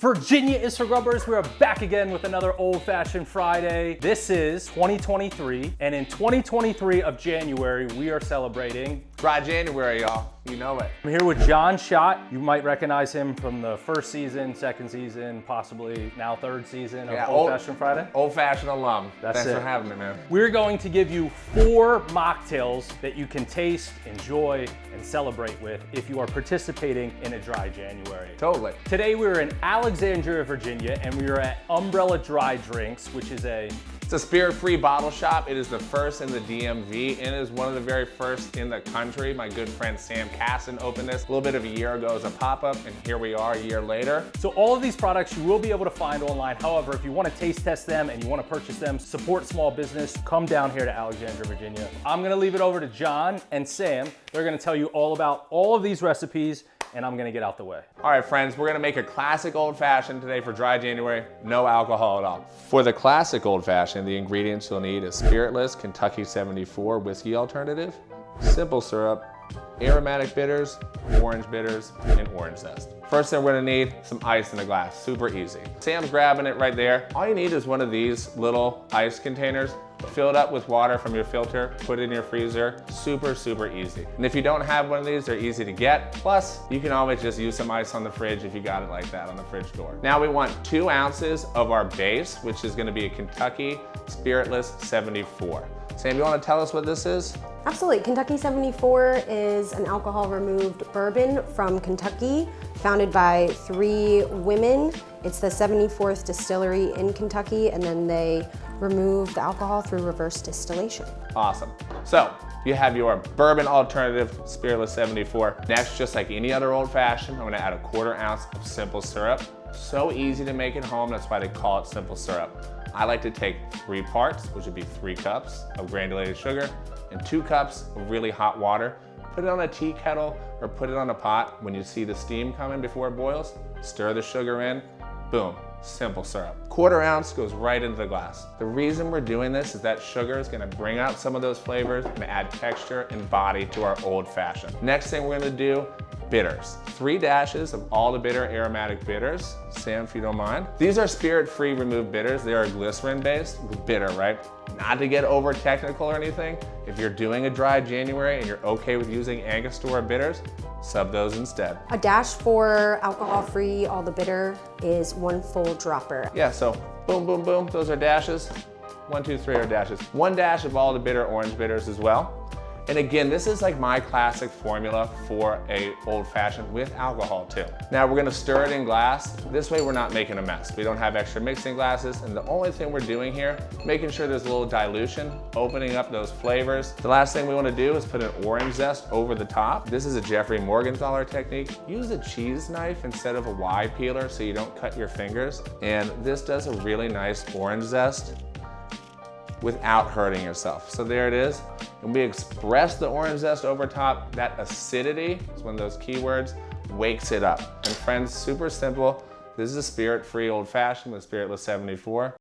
Virginia is for Grubbers. We are back again with another Old Fashioned Friday. This is 2023, and in 2023 of January, we are celebrating Dry January, y'all. You know it. I'm here with John Schott. You might recognize him from the first season, second season, possibly now third season of Old Fashioned Friday. Old Fashioned alum. Thanks for having me, man. We're going to give you 4 mocktails that you can taste, enjoy, and celebrate with if you are participating in a Dry January. Totally. Today we're in Alexandria, Virginia, and we are at Umbrella Dry Drinks, which is It's a spirit-free bottle shop. It is the first in the DMV, and it is one of the very first in the country. My good friend Sam Kasten opened this a little bit of a year ago as a pop-up, and here we are a year later. So all of these products you will be able to find online. However, if you want to taste test them and you want to purchase them, support small business, come down here to Alexandria, Virginia. I'm going to leave it over to John and Sam. They're going to tell you all about all of these recipes, and I'm gonna get out the way. All right, friends, we're gonna make a classic old fashioned today for Dry January, no alcohol at all. For the classic old fashioned, the ingredients you'll need is spiritless Kentucky 74 whiskey alternative, simple syrup, aromatic bitters, orange bitters, and orange zest. First thing we're gonna need, some ice in a glass, super easy. Sam's grabbing it right there. All you need is one of these little ice containers. Fill it up with water from your filter, put it in your freezer. Super, super easy. And if you don't have one of these, they're easy to get. Plus, you can always just use some ice on the fridge if you got it like that on the fridge door. Now we want 2 ounces of our base, which is gonna be a Kentucky Spiritless 74. Sam, you wanna tell us what this is? Absolutely. Kentucky 74 is an alcohol-removed bourbon from Kentucky, founded by 3 women. It's the 74th distillery in Kentucky, and then they remove the alcohol through reverse distillation. Awesome. So you have your bourbon alternative, Spiritless 74. Next, just like any other old fashioned, I'm gonna add a 1/4 ounce of simple syrup. So easy to make at home, that's why they call it simple syrup. I like to take 3 parts, which would be 3 cups of granulated sugar and 2 cups of really hot water. Put it on a tea kettle or put it on a pot. When you see the steam coming before it boils, stir the sugar in, boom, simple syrup. 1/4 ounce goes right into the glass. The reason we're doing this is that sugar is gonna bring out some of those flavors and add texture and body to our old fashioned. Next thing we're gonna do, bitters. 3 dashes of all the bitter aromatic bitters. Sam, if you don't mind. These are spirit-free removed bitters. They are glycerin-based, bitter, right? Not to get over technical or anything. If you're doing a Dry January and you're okay with using Angostura bitters, sub those instead. A dash for alcohol-free, all the bitter, is 1 full dropper. Yeah, so boom, boom, boom, those are dashes. 1, 2, 3 are dashes. 1 dash of all the bitter orange bitters as well. And again, this is like my classic formula for a old fashioned with alcohol too. Now we're gonna stir it in glass. This way we're not making a mess. We don't have extra mixing glasses, and the only thing we're doing here, making sure there's a little dilution, opening up those flavors. The last thing we wanna do is put an orange zest over the top. This is a Jeffrey Morgenthaler technique. Use a cheese knife instead of a Y peeler so you don't cut your fingers. And this does a really nice orange zest without hurting yourself. So there it is. And we express the orange zest over top. That acidity is one of those keywords, wakes it up. And friends, super simple. This is a spirit-free old fashioned with Spiritless 74.